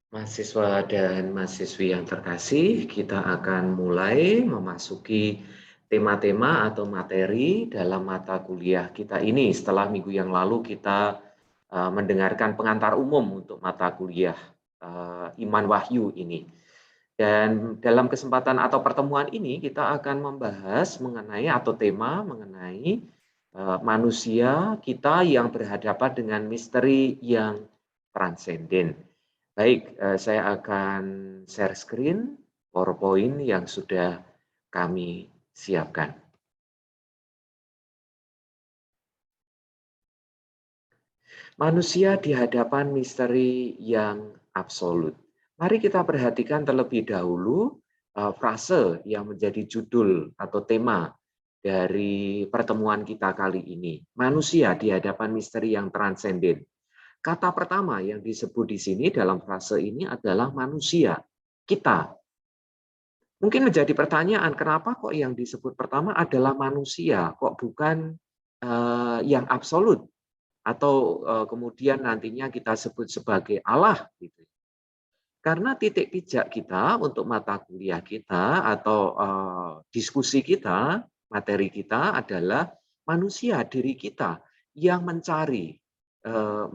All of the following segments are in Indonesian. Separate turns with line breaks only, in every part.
Mahasiswa dan mahasiswi yang terkasih, kita akan mulai memasuki tema-tema atau materi dalam mata kuliah kita ini. Setelah minggu yang lalu kita mendengarkan pengantar umum untuk mata kuliah Iman Wahyu ini. Dan dalam kesempatan atau pertemuan ini kita akan membahas mengenai atau tema mengenai manusia kita yang berhadapan dengan misteri yang transenden. Baik, saya akan share screen PowerPoint yang sudah kami siapkan. Manusia di hadapan misteri yang absolut. Mari kita perhatikan terlebih dahulu frase yang menjadi judul atau tema dari pertemuan kita kali ini. Manusia di hadapan misteri yang transenden. Kata pertama yang disebut di sini dalam frase ini adalah manusia, kita. Mungkin menjadi pertanyaan, kenapa kok yang disebut pertama adalah manusia, kok bukan yang absolut, atau kemudian nantinya kita sebut sebagai Allah, gitu. Karena titik pijak kita untuk mata kuliah kita atau diskusi kita, materi kita adalah manusia, diri kita yang mencari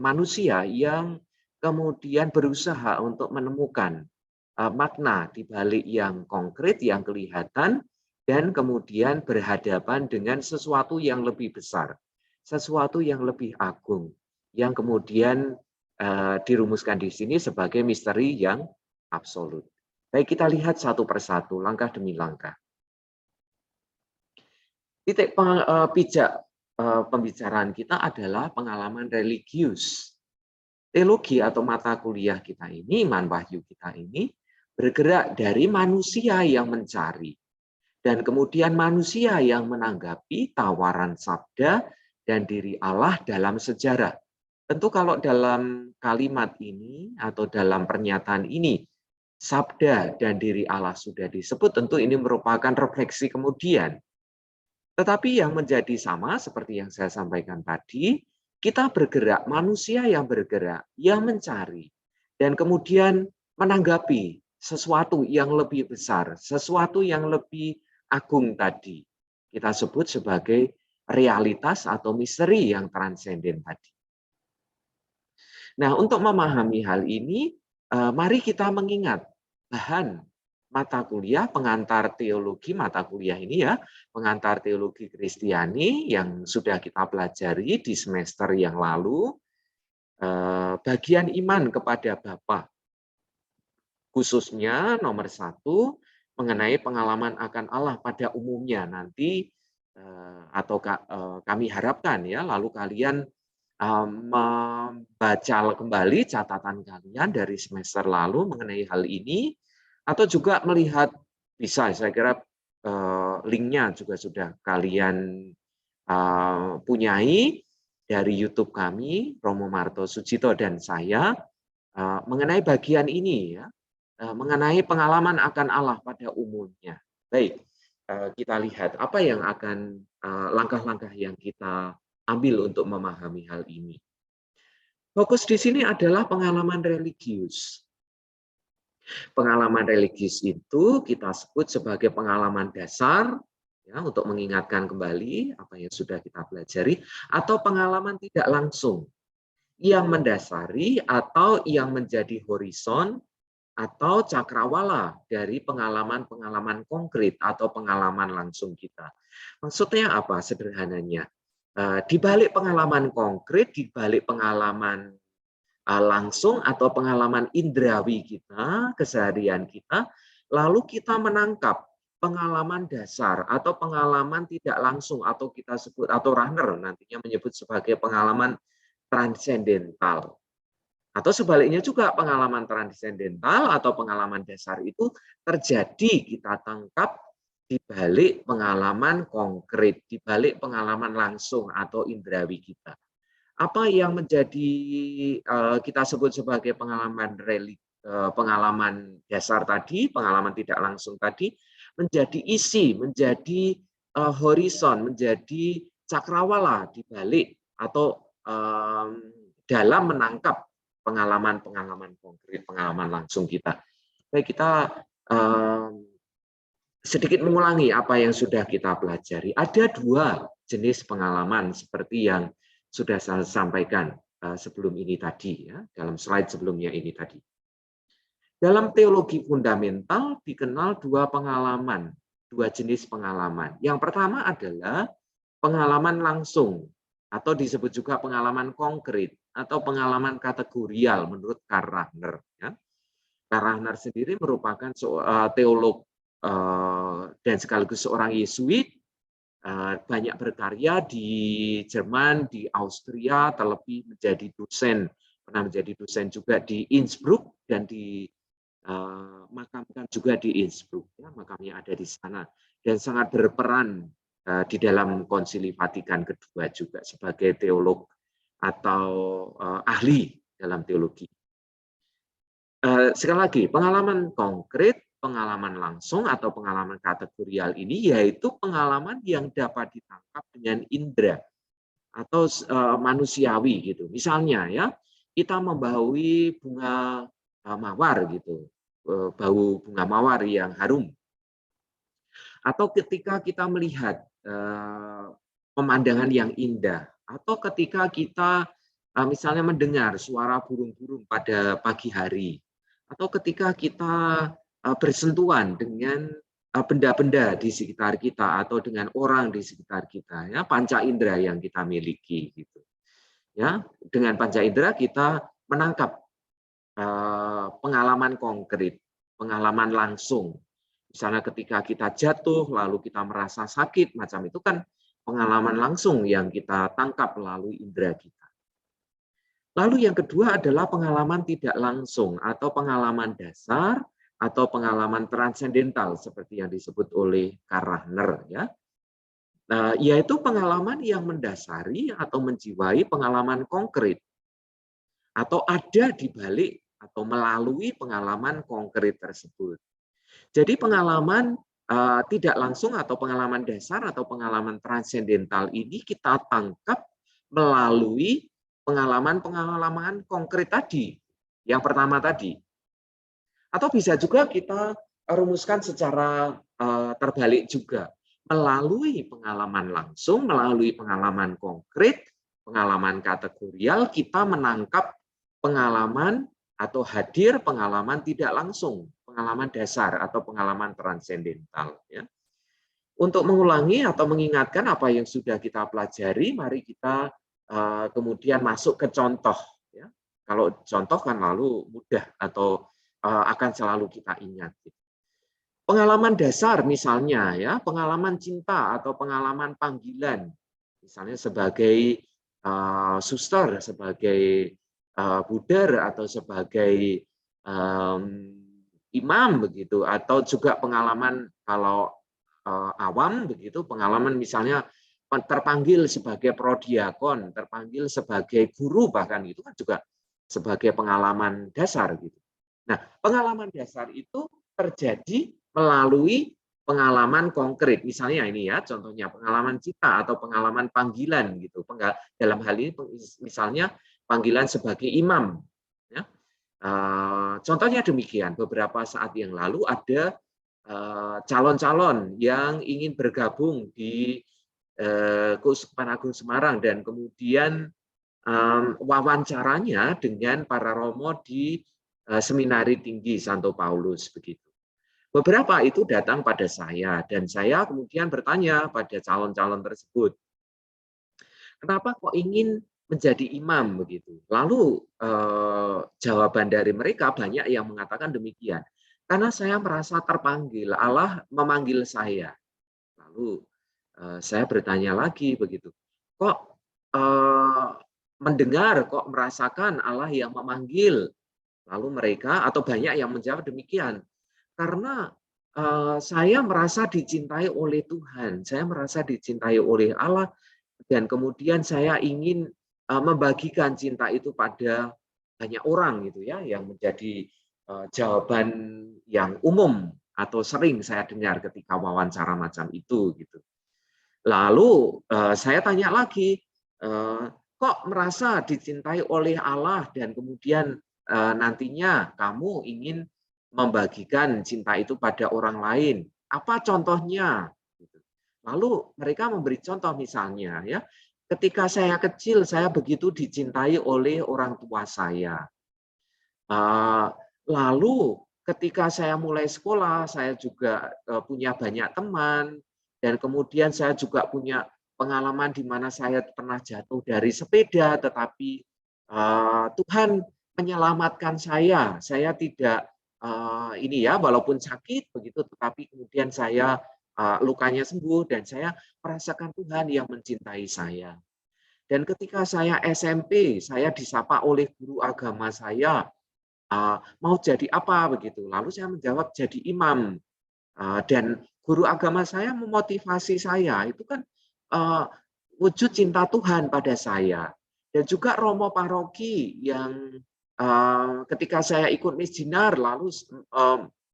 manusia yang kemudian berusaha untuk menemukan makna di balik yang konkret, yang kelihatan, dan kemudian berhadapan dengan sesuatu yang lebih besar, sesuatu yang lebih agung, yang kemudian dirumuskan di sini sebagai misteri yang absolut. Baik, kita lihat satu persatu, langkah demi langkah. Titik pijak pembicaraan kita adalah pengalaman religius. Teologi atau mata kuliah kita ini, Iman Wahyu kita ini, bergerak dari manusia yang mencari. Dan kemudian manusia yang menanggapi tawaran sabda dan diri Allah dalam sejarah. Tentu kalau dalam kalimat ini atau dalam pernyataan ini, sabda dan diri Allah sudah disebut, tentu ini merupakan refleksi kemudian. Tetapi yang menjadi sama seperti yang saya sampaikan tadi, kita bergerak, manusia yang bergerak, yang mencari, dan kemudian menanggapi sesuatu yang lebih besar, sesuatu yang lebih agung tadi. Kita sebut sebagai realitas atau misteri yang transenden tadi. Nah, untuk memahami hal ini, mari kita mengingat bahan mata kuliah pengantar teologi mata kuliah ini ya, pengantar teologi Kristiani yang sudah kita pelajari di semester yang lalu, bagian iman kepada Bapa, khususnya nomor 1 mengenai pengalaman akan Allah pada umumnya nanti, atau kami harapkan ya, lalu kalian membaca kembali catatan kalian dari semester lalu mengenai hal ini, atau juga melihat bisa, saya kira linknya juga sudah kalian punyai dari YouTube kami, Romo Marto Sujito dan saya, mengenai bagian ini ya, mengenai pengalaman akan Allah pada umumnya. Baik, kita lihat apa yang akan langkah-langkah yang kita ambil untuk memahami hal ini. Fokus di sini adalah pengalaman religius. Pengalaman religius itu kita sebut sebagai pengalaman dasar ya, untuk mengingatkan kembali apa yang sudah kita pelajari, atau pengalaman tidak langsung yang mendasari atau yang menjadi horizon atau cakrawala dari pengalaman-pengalaman konkret atau pengalaman langsung kita. Maksudnya apa sederhananya? Di balik pengalaman konkret, di balik pengalaman langsung atau pengalaman indrawi kita, keseharian kita, lalu kita menangkap pengalaman dasar atau pengalaman tidak langsung atau kita sebut atau Rahner nantinya menyebut sebagai pengalaman transendental. Atau sebaliknya juga pengalaman transendental atau pengalaman dasar itu terjadi kita tangkap di balik pengalaman konkret, di balik pengalaman langsung atau indrawi kita. Apa yang menjadi kita sebut sebagai pengalaman dasar tadi, pengalaman tidak langsung tadi, menjadi isi, menjadi horizon, menjadi cakrawala di balik atau dalam menangkap pengalaman-pengalaman konkret, pengalaman langsung kita. Baik, kita sedikit mengulangi apa yang sudah kita pelajari. Ada dua jenis pengalaman seperti yang sudah saya sampaikan sebelum ini tadi, ya, dalam slide sebelumnya ini tadi. Dalam teologi fundamental dikenal dua pengalaman, dua jenis pengalaman. Yang pertama adalah pengalaman langsung, atau disebut juga pengalaman konkret, atau pengalaman kategorial menurut Karl Rahner. Ya. Karl Rahner sendiri merupakan teolog dan sekaligus seorang Yesuit, banyak berkarya di Jerman, di Austria, terlebih menjadi dosen, pernah menjadi dosen juga di Innsbruck dan makamkan juga di Innsbruck, ya, makamnya ada di sana, dan sangat berperan di dalam Konsili Vatikan kedua juga sebagai teolog atau ahli dalam teologi. Sekali lagi, pengalaman konkret, pengalaman langsung atau pengalaman kategorial ini yaitu pengalaman yang dapat ditangkap dengan indera atau manusiawi gitu. Misalnya ya, kita membaui bunga mawar gitu, bau bunga mawar yang harum. Atau ketika kita melihat pemandangan yang indah, atau ketika kita misalnya mendengar suara burung-burung pada pagi hari, atau ketika kita bersentuhan dengan benda-benda di sekitar kita atau dengan orang di sekitar kita, ya, panca indera yang kita miliki gitu. Ya, dengan panca indera kita menangkap pengalaman konkret, pengalaman langsung. Misalnya ketika kita jatuh lalu kita merasa sakit, macam itu kan pengalaman langsung yang kita tangkap melalui indera kita. Lalu yang kedua adalah pengalaman tidak langsung atau pengalaman dasar atau pengalaman transendental seperti yang disebut oleh Karl Rahner, ya. Nah, yaitu pengalaman yang mendasari atau menjiwai pengalaman konkret atau ada di balik atau melalui pengalaman konkret tersebut. Jadi pengalaman tidak langsung atau pengalaman dasar atau pengalaman transendental ini kita tangkap melalui pengalaman-pengalaman konkret tadi, yang pertama tadi. Atau bisa juga kita rumuskan secara terbalik juga, melalui pengalaman langsung, melalui pengalaman konkret, pengalaman kategorial, kita menangkap pengalaman atau hadir pengalaman tidak langsung, pengalaman dasar atau pengalaman transendental. Ya. Untuk mengulangi atau mengingatkan apa yang sudah kita pelajari, mari kita kemudian masuk ke contoh. Ya. Kalau contoh kan lalu mudah atau akan selalu kita ingat. Pengalaman dasar misalnya, ya, pengalaman cinta atau pengalaman panggilan, misalnya sebagai suster, sebagai buder atau sebagai imam begitu, atau juga pengalaman kalau awam begitu, pengalaman misalnya terpanggil sebagai prodiakon, terpanggil sebagai guru, bahkan itu kan juga sebagai pengalaman dasar gitu. Nah, pengalaman dasar itu terjadi melalui pengalaman konkret, misalnya ini ya, contohnya pengalaman cinta atau pengalaman panggilan gitu. Dalam hal ini misalnya panggilan sebagai imam. Ya. Contohnya demikian, beberapa saat yang lalu ada calon-calon yang ingin bergabung di Keuskupan Agung Semarang dan kemudian wawancaranya dengan para romo di Seminari Tinggi Santo Paulus begitu. Beberapa itu datang pada saya dan saya kemudian bertanya pada calon-calon tersebut, kenapa kok ingin menjadi imam begitu? Lalu jawaban dari mereka banyak yang mengatakan demikian. Karena saya merasa terpanggil, Allah memanggil saya. Lalu saya bertanya lagi begitu, kok mendengar, kok merasakan Allah yang memanggil? Lalu mereka atau banyak yang menjawab demikian, karena saya merasa dicintai oleh Tuhan, saya merasa dicintai oleh Allah, dan kemudian saya ingin membagikan cinta itu pada banyak orang gitu ya, yang menjadi jawaban yang umum atau sering saya dengar ketika wawancara macam itu gitu. Lalu saya tanya lagi, kok merasa dicintai oleh Allah dan kemudian nantinya kamu ingin membagikan cinta itu pada orang lain. Apa contohnya? Gitu. Lalu mereka memberi contoh misalnya ya, ketika saya kecil saya begitu dicintai oleh orang tua saya. Lalu ketika saya mulai sekolah, saya juga punya banyak teman, dan kemudian saya juga punya pengalaman di mana saya pernah jatuh dari sepeda, tetapi Tuhan menyelamatkan saya. Saya tidak ini ya, walaupun sakit begitu, tetapi kemudian saya lukanya sembuh dan saya merasakan Tuhan yang mencintai saya. Dan ketika saya SMP, saya disapa oleh guru agama saya, mau jadi apa begitu. Lalu saya menjawab jadi imam. Dan guru agama saya memotivasi saya. Itu kan wujud cinta Tuhan pada saya. Dan juga romo paroki yang ketika saya ikut misdinar lalu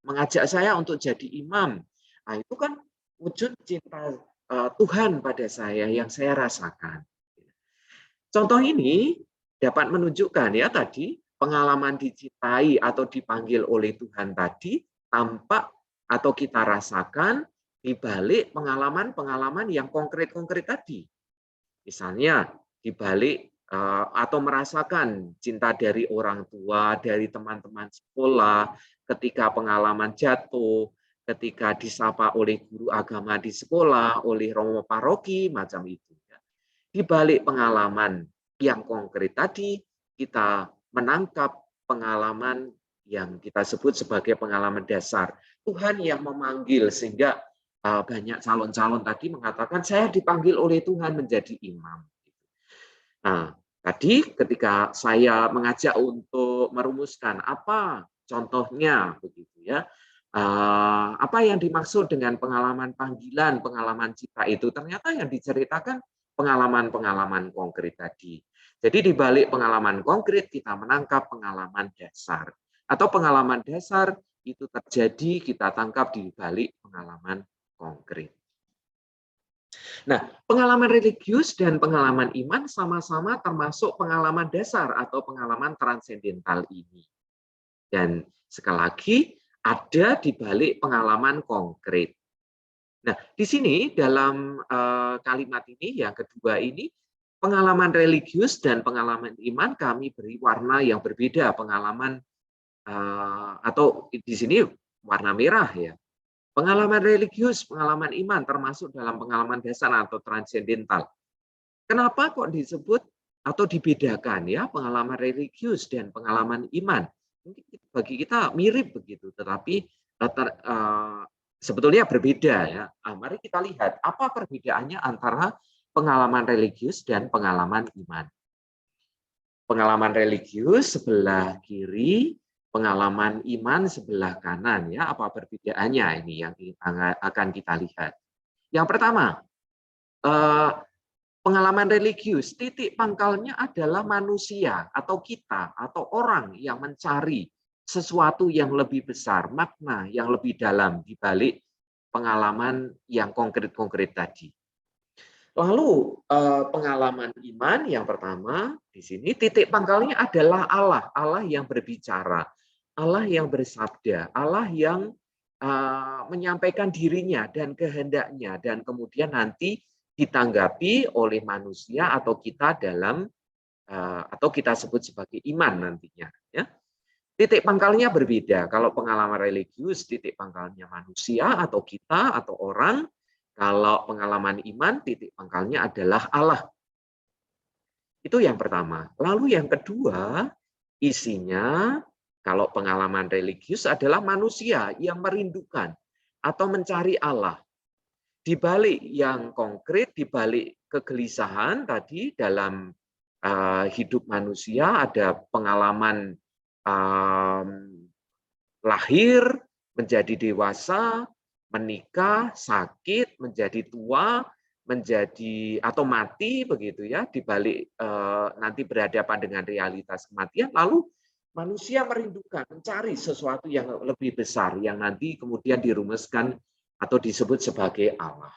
mengajak saya untuk jadi imam. Nah, itu kan wujud cinta Tuhan pada saya yang saya rasakan. Contoh ini dapat menunjukkan ya tadi pengalaman dicintai atau dipanggil oleh Tuhan tadi tampak atau kita rasakan di balik pengalaman-pengalaman yang konkret-konkret tadi. Misalnya di balik atau merasakan cinta dari orang tua, dari teman-teman sekolah, ketika pengalaman jatuh, ketika disapa oleh guru agama di sekolah, oleh romo paroki, macam itu. Di balik pengalaman yang konkret tadi, kita menangkap pengalaman yang kita sebut sebagai pengalaman dasar. Tuhan yang memanggil, sehingga banyak calon-calon tadi mengatakan, saya dipanggil oleh Tuhan menjadi imam. Nah, tadi ketika saya mengajak untuk merumuskan apa contohnya, begitu ya, apa yang dimaksud dengan pengalaman panggilan, pengalaman cita itu, ternyata yang diceritakan pengalaman-pengalaman konkret tadi. Jadi di balik pengalaman konkret kita menangkap pengalaman dasar. Atau pengalaman dasar itu terjadi kita tangkap di balik pengalaman konkret. Nah, pengalaman religius dan pengalaman iman sama-sama termasuk pengalaman dasar atau pengalaman transendental ini. Dan sekali lagi ada di balik pengalaman konkret. Nah, di sini dalam kalimat ini yang kedua ini, pengalaman religius dan pengalaman iman kami beri warna yang berbeda. Pengalaman atau di sini warna merah ya. Pengalaman religius, pengalaman iman termasuk dalam pengalaman dasar atau transendental. Kenapa kok disebut atau dibedakan ya pengalaman religius dan pengalaman iman? Mungkin bagi kita mirip begitu, tetapi sebetulnya berbeda ya. Mari kita lihat apa perbedaannya antara pengalaman religius dan pengalaman iman. Pengalaman religius sebelah kiri, pengalaman iman sebelah kanan ya. Apa perbedaannya ini yang akan kita lihat. Yang pertama, pengalaman religius titik pangkalnya adalah manusia atau kita atau orang yang mencari sesuatu yang lebih besar, makna yang lebih dalam di balik pengalaman yang konkret-konkret tadi. Lalu pengalaman iman yang pertama di sini titik pangkalnya adalah Allah, Allah yang berbicara, Allah yang bersabda, Allah yang menyampaikan dirinya dan kehendaknya dan kemudian nanti ditanggapi oleh manusia atau kita dalam atau kita sebut sebagai iman nantinya ya. Titik pangkalnya berbeda. Kalau pengalaman religius, titik pangkalnya manusia atau kita atau orang. Kalau pengalaman iman, titik pangkalnya adalah Allah. Itu yang pertama. Lalu yang kedua, isinya kalau pengalaman religius adalah manusia yang merindukan atau mencari Allah. Di balik yang konkret, di balik kegelisahan tadi dalam hidup manusia ada pengalaman lahir, menjadi dewasa, menikah, sakit, menjadi tua, menjadi atau mati begitu ya, di balik nanti berhadapan dengan realitas kematian, lalu manusia merindukan, mencari sesuatu yang lebih besar yang nanti kemudian dirumuskan atau disebut sebagai Allah.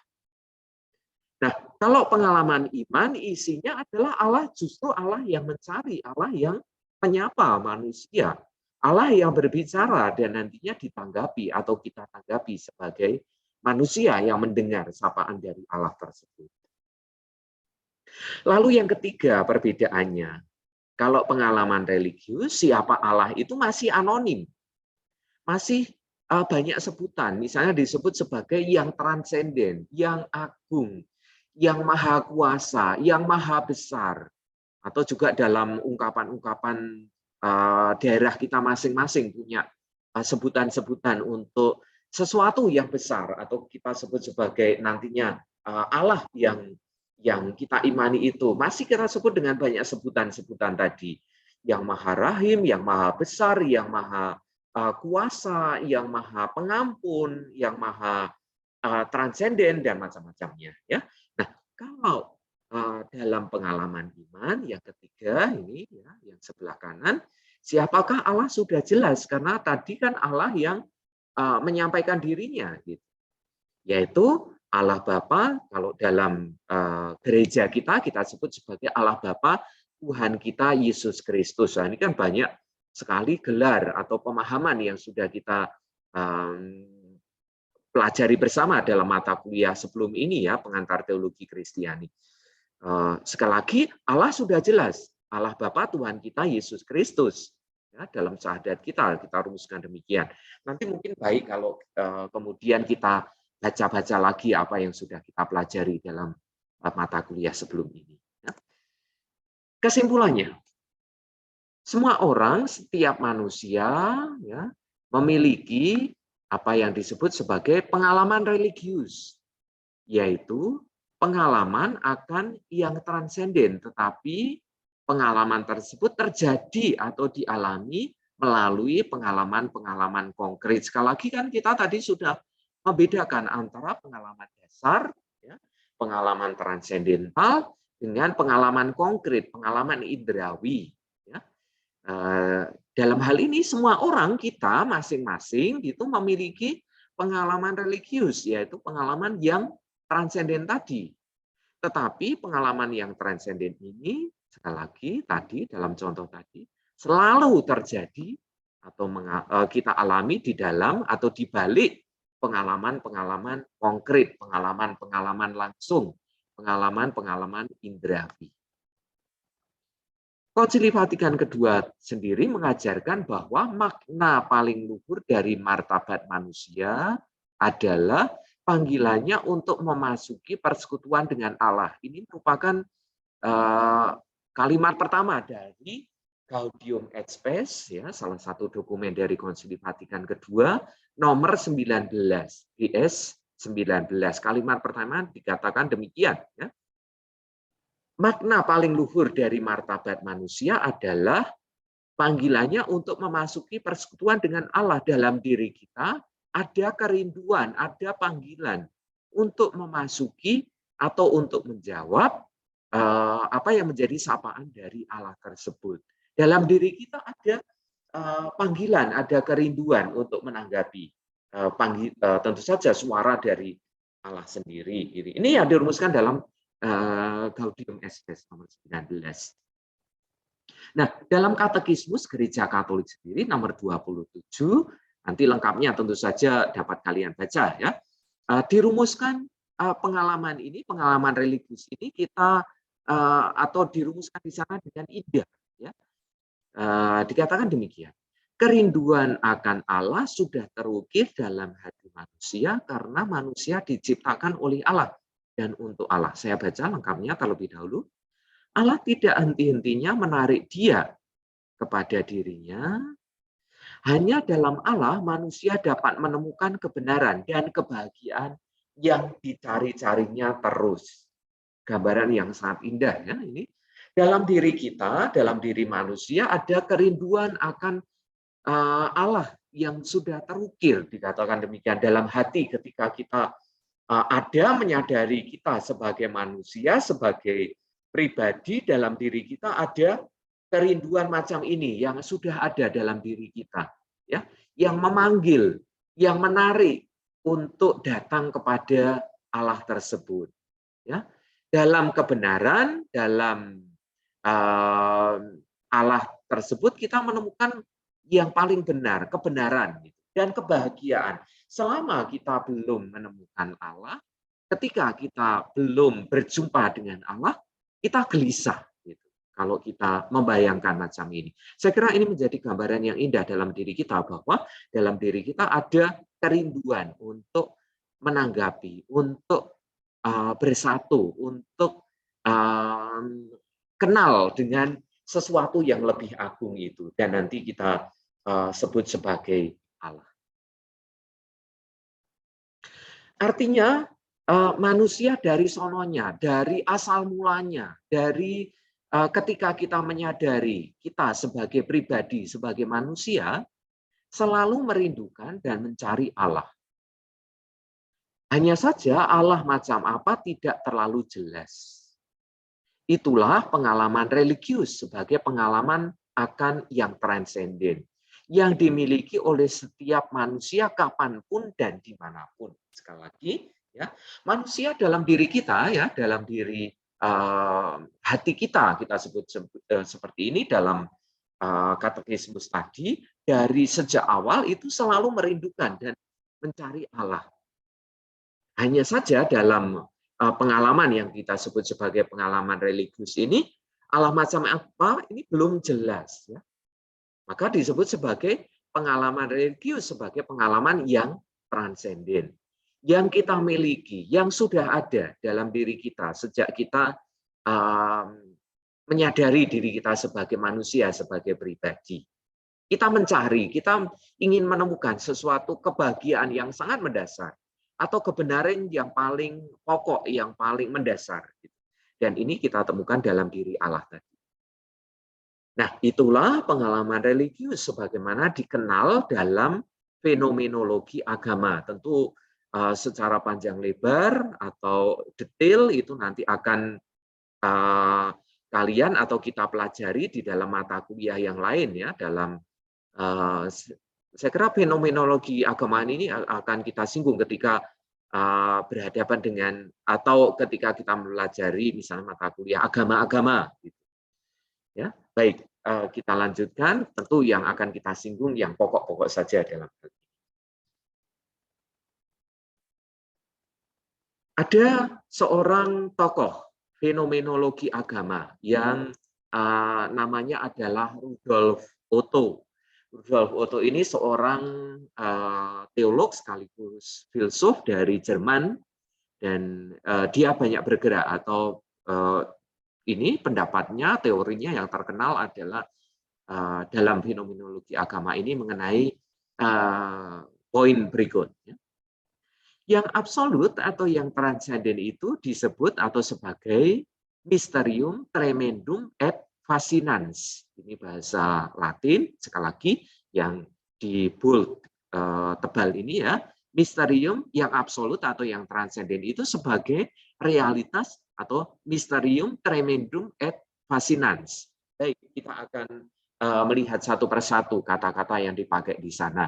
Nah, kalau pengalaman iman isinya adalah Allah justru Allah yang mencari, Allah yang menyapa manusia, Allah yang berbicara dan nantinya ditanggapi atau kita tanggapi sebagai manusia yang mendengar sapaan dari Allah tersebut. Lalu yang ketiga perbedaannya, kalau pengalaman religius, siapa Allah itu masih anonim, masih banyak sebutan, misalnya disebut sebagai yang transenden, yang agung, yang maha kuasa, yang maha besar, atau juga dalam ungkapan-ungkapan daerah kita masing-masing punya sebutan-sebutan untuk sesuatu yang besar, atau kita sebut sebagai nantinya Allah yang kita imani itu masih kita sebut dengan banyak sebutan-sebutan tadi, yang maha rahim, yang maha besar, yang maha kuasa, yang maha pengampun, yang maha transenden dan macam-macamnya. Ya, nah kalau dalam pengalaman iman yang ketiga ini ya, yang sebelah kanan, siapakah Allah sudah jelas karena tadi kan Allah yang menyampaikan dirinya, gitu. Yaitu Allah Bapa. Kalau dalam gereja kita sebut sebagai Allah Bapa Tuhan kita Yesus Kristus. Nah, ini kan banyak sekali gelar atau pemahaman yang sudah kita pelajari bersama dalam mata kuliah sebelum ini ya, pengantar teologi Kristiani. Sekali lagi Allah sudah jelas, Allah Bapa Tuhan kita Yesus Kristus. Ya, dalam syahadat kita rumuskan demikian. Nanti mungkin baik kalau kemudian kita baca-baca lagi apa yang sudah kita pelajari dalam mata kuliah sebelum ini. Ya. Kesimpulannya, semua orang, setiap manusia ya, memiliki apa yang disebut sebagai pengalaman religius, yaitu pengalaman akan yang transenden, tetapi pengalaman tersebut terjadi atau dialami melalui pengalaman-pengalaman konkret. Sekali lagi kan kita tadi sudah membedakan antara pengalaman dasar, ya, pengalaman transendental, dengan pengalaman konkret, pengalaman indrawi. Ya. Dalam hal ini semua orang kita masing-masing itu memiliki pengalaman religius, yaitu pengalaman yang transenden tadi. Tetapi pengalaman yang transenden ini, sekali lagi tadi dalam contoh tadi, selalu terjadi atau kita alami di dalam atau di balik pengalaman-pengalaman konkret, pengalaman-pengalaman langsung, pengalaman-pengalaman indrawi. Konsili Vatikan kedua sendiri mengajarkan bahwa makna paling luhur dari martabat manusia adalah panggilannya untuk memasuki persekutuan dengan Allah. Ini merupakan kalimat pertama dari Gaudium et Spes, ya, salah satu dokumen dari Konsili Vatikan kedua, nomor 19, GS 19. Kalimat pertama dikatakan demikian. Ya. Makna paling luhur dari martabat manusia adalah panggilannya untuk memasuki persekutuan dengan Allah. Dalam diri kita ada kerinduan, ada panggilan untuk memasuki atau untuk menjawab apa yang menjadi sapaan dari Allah tersebut. Dalam diri kita ada panggilan, ada kerinduan untuk menanggapi tentu saja suara dari Allah sendiri. Ini yang dirumuskan dalam Gaudium et Spes nomor 19. Nah, dalam Katekismus Gereja Katolik sendiri nomor 27, nanti lengkapnya tentu saja dapat kalian baca ya. Dirumuskan pengalaman ini, pengalaman religius ini kita atau dirumuskan di sana dengan indah ya. Dikatakan demikian. Kerinduan akan Allah sudah terukir dalam hati manusia karena manusia diciptakan oleh Allah dan untuk Allah. Saya baca lengkapnya terlebih dahulu. Allah tidak henti-hentinya menarik dia kepada dirinya. Hanya dalam Allah manusia dapat menemukan kebenaran dan kebahagiaan yang dicari-carinya terus. Gambaran yang sangat indah ya ini. Dalam diri kita, dalam diri manusia ada kerinduan akan Allah yang sudah terukir, dikatakan demikian, dalam hati ketika kita ada menyadari kita sebagai manusia, sebagai pribadi, dalam diri kita ada kerinduan macam ini yang sudah ada dalam diri kita, ya, yang memanggil, yang menarik untuk datang kepada Allah tersebut. Ya, dalam kebenaran, dalam Allah tersebut kita menemukan yang paling benar, kebenaran gitu, dan kebahagiaan. Selama kita belum menemukan Allah, ketika kita belum berjumpa dengan Allah, kita gelisah gitu. Kalau kita membayangkan macam ini. Saya kira ini menjadi gambaran yang indah dalam diri kita, bahwa dalam diri kita ada kerinduan untuk menanggapi, untuk bersatu, untuk kenal dengan sesuatu yang lebih agung itu, dan nanti kita sebut sebagai Allah. Artinya manusia dari sononya, dari asal mulanya, dari ketika kita menyadari kita sebagai pribadi, sebagai manusia, selalu merindukan dan mencari Allah. Hanya saja Allah macam apa tidak terlalu jelas. Itulah pengalaman religius sebagai pengalaman akan yang transenden, yang dimiliki oleh setiap manusia kapanpun dan dimanapun. Sekali lagi, ya, manusia dalam diri kita, ya, dalam diri hati kita sebut seperti ini dalam katekismus tadi, dari sejak awal itu selalu merindukan dan mencari Allah. Hanya saja dalam pengalaman yang kita sebut sebagai pengalaman religius ini, Allah macam apa ini belum jelas. Ya. Maka disebut sebagai pengalaman religius, sebagai pengalaman yang transenden. Yang kita miliki, yang sudah ada dalam diri kita sejak kita menyadari diri kita sebagai manusia, sebagai pribadi. Kita mencari, kita ingin menemukan sesuatu kebahagiaan yang sangat mendasar, atau kebenaran yang paling pokok, yang paling mendasar. Dan ini kita temukan dalam diri Allah tadi. Nah, itulah pengalaman religius sebagaimana dikenal dalam fenomenologi agama. Tentu secara panjang lebar atau detail itu nanti akan kalian atau kita pelajari di dalam mata kuliah yang lain, ya, dalam saya kira fenomenologi agama ini akan kita singgung ketika berhadapan dengan atau ketika kita mempelajari misalnya mata kuliah agama-agama. Gitu. Ya, baik, kita lanjutkan. Tentu yang akan kita singgung yang pokok-pokok saja dalam hal ini. Ada seorang tokoh fenomenologi agama yang namanya adalah Rudolf Otto. Rudolf Otto ini seorang teolog sekaligus filsuf dari Jerman, dan dia banyak bergerak atau ini pendapatnya, teorinya yang terkenal adalah dalam fenomenologi agama ini mengenai poin berikut. Yang absolut atau yang transenden itu disebut atau sebagai mysterium tremendum et fascinans. Ini bahasa Latin, sekali lagi yang di bold tebal ini, ya. Misterium yang absolut atau yang transenden itu sebagai realitas atau mysterium tremendum et fascinans. Baik, kita akan melihat satu persatu kata-kata yang dipakai di sana.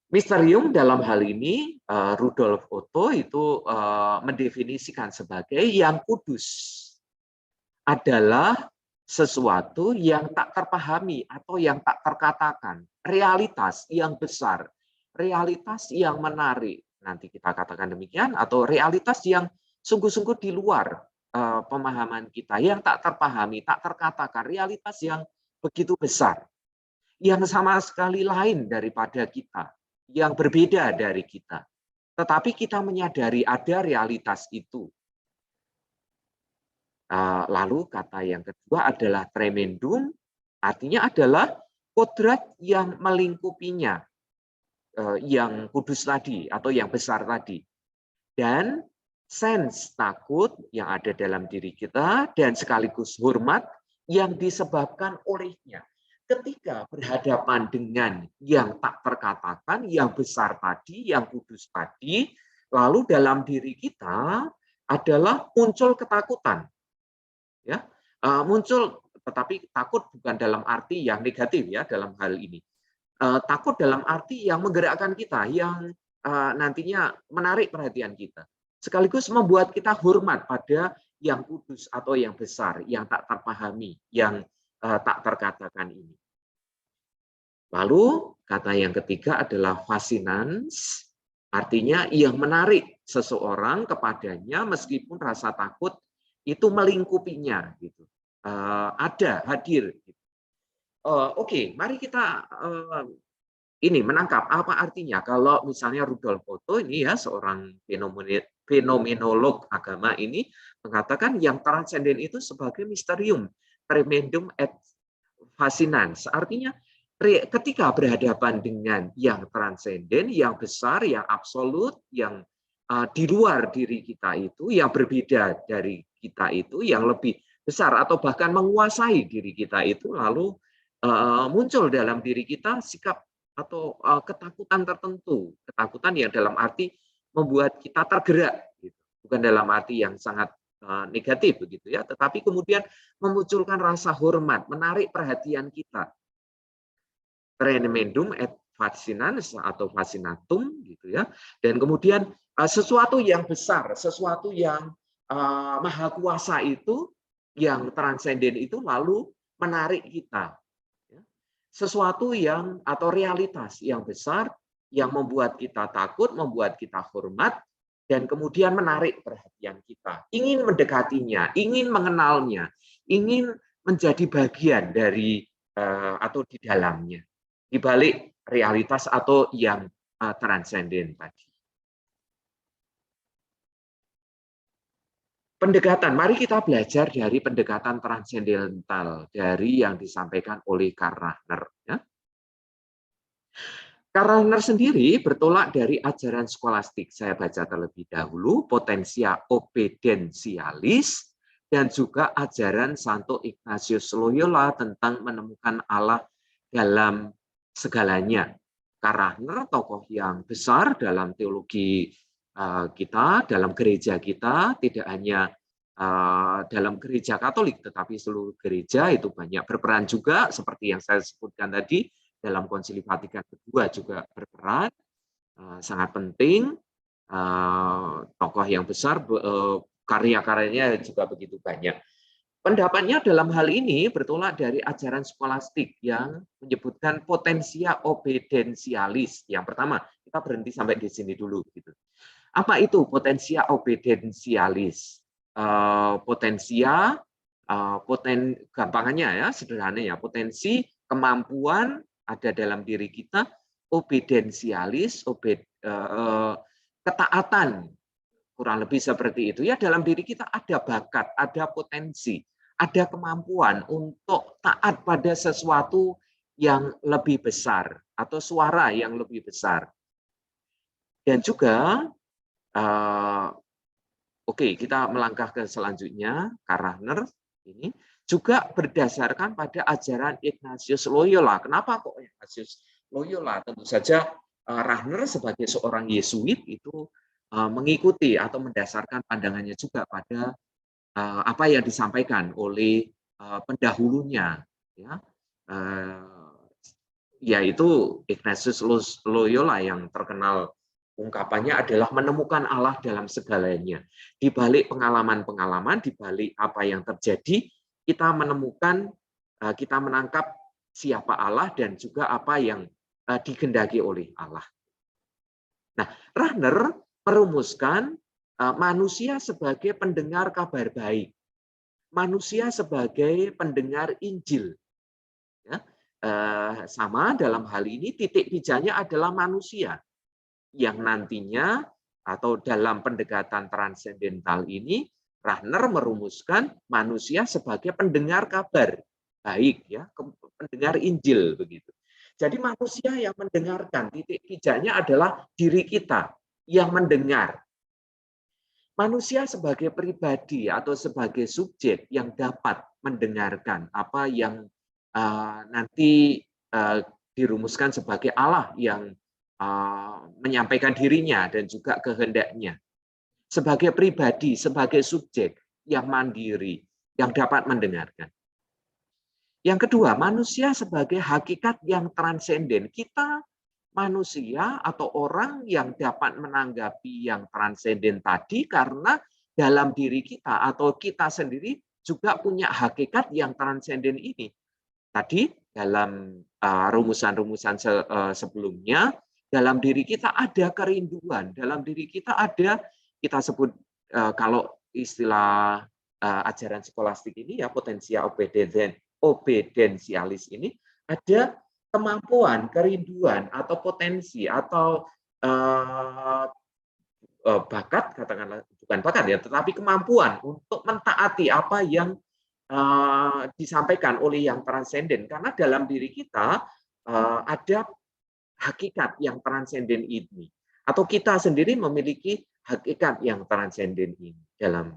Misterium dalam hal ini Rudolf Otto itu mendefinisikan sebagai yang kudus, adalah sesuatu yang tak terpahami atau yang tak terkatakan, realitas yang besar, realitas yang menarik, nanti kita katakan demikian, atau realitas yang sungguh-sungguh di luar pemahaman kita, yang tak terpahami, tak terkatakan, realitas yang begitu besar, yang sama sekali lain daripada kita, yang berbeda dari kita. Tetapi kita menyadari ada realitas itu. Lalu kata yang kedua adalah tremendum, artinya adalah kodrat yang melingkupinya, yang kudus tadi atau yang besar tadi. Dan sense takut yang ada dalam diri kita dan sekaligus hormat yang disebabkan olehnya. Ketika berhadapan dengan yang tak terkatakan, yang besar tadi, yang kudus tadi, lalu dalam diri kita adalah muncul ketakutan. Ya, muncul, tetapi takut bukan dalam arti yang negatif, ya, dalam hal ini. Takut dalam arti yang menggerakkan kita, yang nantinya menarik perhatian kita. sekaligus membuat kita hormat pada yang kudus atau yang besar, yang tak terpahami, yang tak terkatakan ini. Lalu kata yang ketiga adalah fascinans, artinya yang menarik seseorang kepadanya meskipun rasa takut itu melingkupinya, gitu. Ada, hadir. Oke, mari kita ini menangkap apa artinya kalau misalnya Rudolf Otto ini ya seorang fenomenolog agama ini mengatakan yang transenden itu sebagai misterium tremendum et fascinans, artinya ketika berhadapan dengan yang transenden, yang besar, yang absolut, yang di luar diri kita itu, yang berbeda dari kita itu, yang lebih besar atau bahkan menguasai diri kita itu, lalu muncul dalam diri kita sikap atau ketakutan tertentu, ketakutan yang dalam arti membuat kita tergerak, gitu. Bukan dalam arti yang sangat negatif begitu ya, tetapi kemudian memunculkan rasa hormat, menarik perhatian kita. Tremendum et fascinans atau fascinatum gitu ya. Dan kemudian sesuatu yang besar, sesuatu yang maha kuasa itu, yang transenden itu lalu menarik kita. Sesuatu yang atau realitas yang besar yang membuat kita takut, membuat kita hormat, dan kemudian menarik perhatian kita. Ingin mendekatinya, ingin mengenalnya, ingin menjadi bagian dari atau di dalamnya, di balik realitas atau yang transenden tadi. Pendekatan, mari kita belajar dari pendekatan transendental dari yang disampaikan oleh Karl Rahner. Ya. Karl Rahner sendiri bertolak dari ajaran skolastik. Saya baca terlebih dahulu, Potentia Obedientialis, dan juga ajaran Santo Ignatius Loyola tentang menemukan Allah dalam segalanya. Karl Rahner, tokoh yang besar dalam teologi kita, dalam gereja kita, tidak hanya dalam gereja Katolik, tetapi seluruh gereja itu banyak berperan juga, seperti yang saya sebutkan tadi, dalam Konsili Vatikan II juga berperan, sangat penting, tokoh yang besar, karya-karyanya juga begitu banyak. Pendapatnya dalam hal ini bertolak dari ajaran skolastik yang menyebutkan potentia obedientialis. Yang pertama, kita berhenti sampai di sini dulu. Gitu. Apa itu potentia obedientialis? Gampangannya ya, sederhananya, potensi, kemampuan ada dalam diri kita, obedientialis, ketaatan, kurang lebih seperti itu. Ya, dalam diri kita ada bakat, ada potensi, ada kemampuan untuk taat pada sesuatu yang lebih besar atau suara yang lebih besar. Dan juga oke, kita melangkah ke selanjutnya, Karl Rahner ini juga berdasarkan pada ajaran Ignatius Loyola. Kenapa kok Ignatius Loyola? Tentu saja Rahner sebagai seorang Yesuit itu mengikuti atau mendasarkan pandangannya juga pada apa yang disampaikan oleh pendahulunya, ya, yaitu Ignatius Loyola yang terkenal ungkapannya adalah menemukan Allah dalam segalanya. Di balik pengalaman-pengalaman, di balik apa yang terjadi, kita menemukan, kita menangkap siapa Allah dan juga apa yang dikehendaki oleh Allah. Nah, Rahner merumuskan manusia sebagai pendengar kabar baik, manusia sebagai pendengar Injil. Ya, sama dalam hal ini titik pijaknya adalah manusia yang nantinya atau dalam pendekatan transendental ini Rahner merumuskan manusia sebagai pendengar kabar baik, ya, pendengar Injil begitu. Jadi manusia yang mendengarkan, titik pijaknya adalah diri kita yang mendengar. Manusia sebagai pribadi atau sebagai subjek yang dapat mendengarkan apa yang nanti dirumuskan sebagai Allah yang menyampaikan dirinya dan juga kehendaknya. Sebagai pribadi, sebagai subjek yang mandiri, yang dapat mendengarkan. Yang kedua, manusia sebagai hakikat yang transenden. Kita manusia atau orang yang dapat menanggapi yang transenden tadi karena dalam diri kita atau kita sendiri juga punya hakikat yang transenden ini. Tadi dalam rumusan-rumusan sebelumnya, dalam diri kita ada kerinduan, dalam diri kita ada, kita sebut kalau istilah ajaran skolastik ini ya, potensia obedensialis ini, ada kemampuan, kerinduan, atau potensi, atau bakat, katakanlah bukan bakat ya, tetapi kemampuan untuk mentaati apa yang disampaikan oleh yang transenden. Karena dalam diri kita ada hakikat yang transenden ini. Atau kita sendiri memiliki hakikat yang transenden ini dalam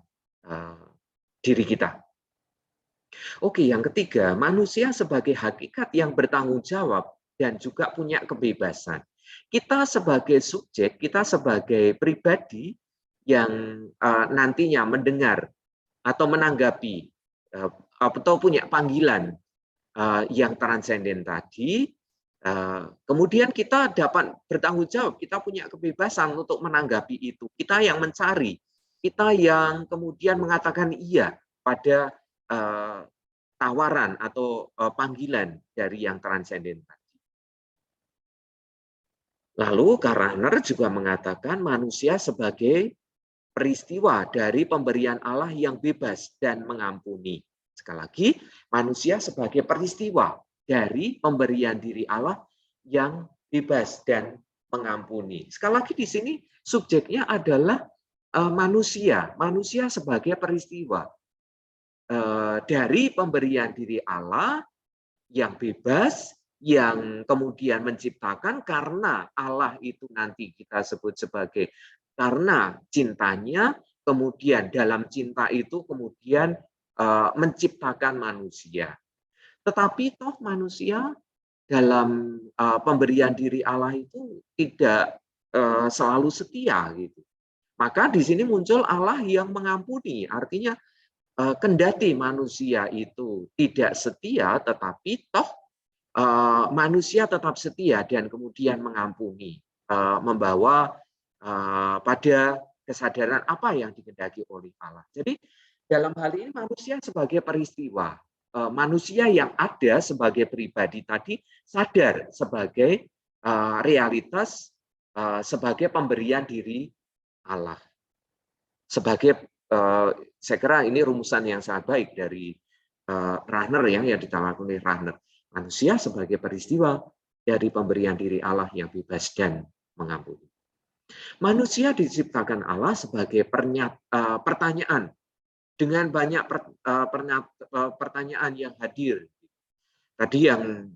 diri kita. Oke, yang ketiga, manusia sebagai hakikat yang bertanggung jawab dan juga punya kebebasan. Kita sebagai subjek, kita sebagai pribadi yang nantinya mendengar atau menanggapi atau punya panggilan yang transenden tadi, kemudian kita dapat bertanggung jawab, kita punya kebebasan untuk menanggapi itu. Kita yang mencari, kita yang kemudian mengatakan iya pada tawaran atau panggilan dari yang transenden tadi. Lalu Rahner juga mengatakan manusia sebagai peristiwa dari pemberian Allah yang bebas dan mengampuni. Sekali lagi, manusia sebagai peristiwa dari pemberian diri Allah yang bebas dan mengampuni. Sekali lagi di sini subjeknya adalah manusia, manusia sebagai peristiwa dari pemberian diri Allah yang bebas, yang kemudian menciptakan karena Allah itu nanti kita sebut sebagai karena cintanya, kemudian dalam cinta itu kemudian menciptakan manusia. Tetapi toh manusia dalam pemberian diri Allah itu tidak selalu setia gitu. Maka di sini muncul Allah yang mengampuni, artinya kendati manusia itu tidak setia, tetapi toh manusia tetap setia dan kemudian mengampuni, membawa pada kesadaran apa yang dikehendaki oleh Allah. Jadi dalam hal ini manusia sebagai peristiwa, manusia yang ada sebagai pribadi tadi sadar sebagai realitas, sebagai pemberian diri Allah. Sebagai saya kira ini rumusan yang sangat baik dari Rahner yang ditawarkan oleh Rahner. Manusia sebagai peristiwa dari pemberian diri Allah yang bebas dan mengampuni. Manusia diciptakan Allah sebagai pertanyaan dengan banyak pertanyaan yang hadir. Tadi yang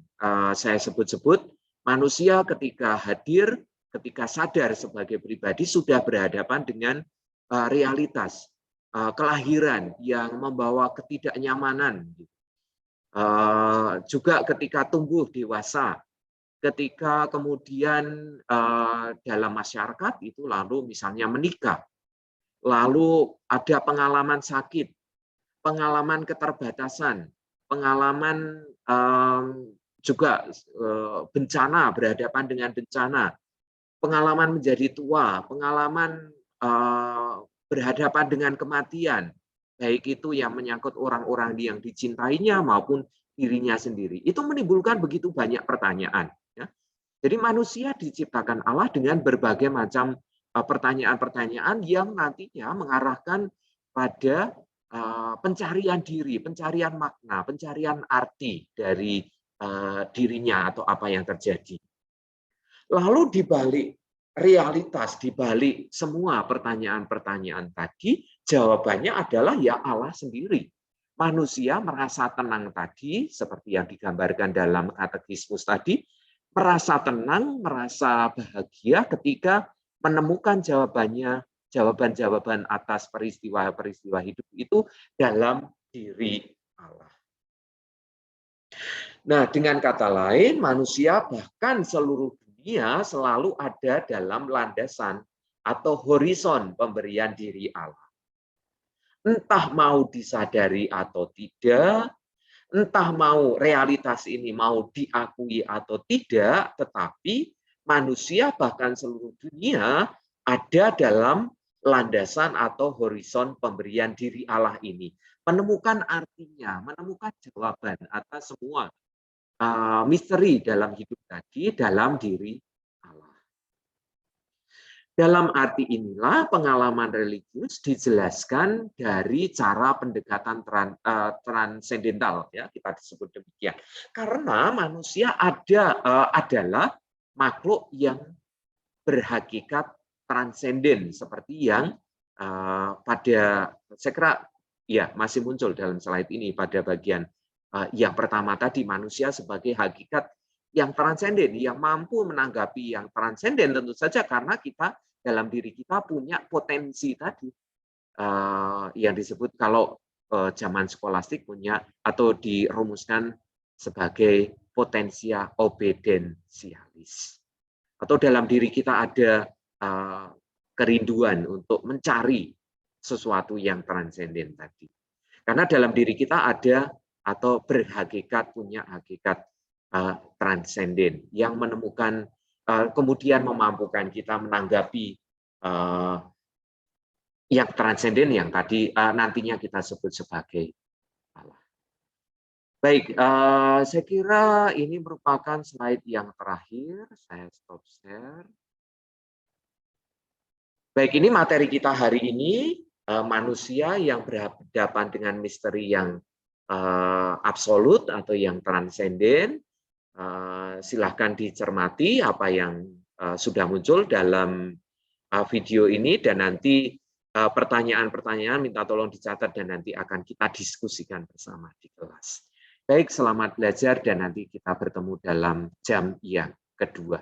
saya sebut-sebut, manusia ketika hadir, ketika sadar sebagai pribadi sudah berhadapan dengan realitas kelahiran yang membawa ketidaknyamanan. Juga ketika tumbuh dewasa, ketika kemudian dalam masyarakat itu lalu misalnya menikah, lalu ada pengalaman sakit, pengalaman keterbatasan, pengalaman juga bencana, berhadapan dengan bencana, pengalaman menjadi tua, pengalaman berhadapan dengan kematian, baik itu yang menyangkut orang-orang yang dicintainya maupun dirinya sendiri. Itu menimbulkan begitu banyak pertanyaan. Ya. Jadi manusia diciptakan Allah dengan berbagai macam pertanyaan-pertanyaan yang nantinya mengarahkan pada pencarian diri, pencarian makna, pencarian arti dari dirinya atau apa yang terjadi. Lalu di balik realitas, di balik semua pertanyaan-pertanyaan tadi, jawabannya adalah ya Allah sendiri. Manusia merasa tenang tadi, seperti yang digambarkan dalam katekismus tadi, merasa tenang, merasa bahagia ketika menemukan jawaban-jawaban atas peristiwa-peristiwa hidup itu dalam diri Allah. Nah, dengan kata lain, manusia bahkan seluruh dunia selalu ada dalam landasan atau horizon pemberian diri Allah. Entah mau disadari atau tidak, entah mau realitas ini mau diakui atau tidak, tetapi manusia bahkan seluruh dunia ada dalam landasan atau horizon pemberian diri Allah ini. Menemukan artinya, menemukan jawaban atas semua misteri dalam hidup tadi dalam diri Allah. Dalam arti inilah pengalaman religius dijelaskan dari cara pendekatan transendental, ya kita disebut demikian. Karena manusia adalah makhluk yang berhakikat transenden seperti yang pada saya kira ya masih muncul dalam slide ini pada bagian yang pertama tadi, manusia sebagai hakikat yang transenden, yang mampu menanggapi yang transenden tentu saja karena kita dalam diri kita punya potensi tadi yang disebut kalau zaman skolastik punya atau dirumuskan sebagai potensia obedensialis. Atau dalam diri kita ada kerinduan untuk mencari sesuatu yang transenden tadi. Karena dalam diri kita ada atau berhakikat, punya hakikat transenden yang menemukan, kemudian memampukan kita menanggapi yang transenden yang tadi nantinya kita sebut sebagai Allah. Baik, saya kira ini merupakan slide yang terakhir. Saya stop share. Baik, ini materi kita hari ini, manusia yang berhadapan dengan misteri yang absolut atau yang transenden. Silahkan dicermati apa yang sudah muncul dalam video ini dan nanti pertanyaan-pertanyaan minta tolong dicatat dan nanti akan kita diskusikan bersama di kelas. Baik, selamat belajar dan nanti kita bertemu dalam jam yang kedua.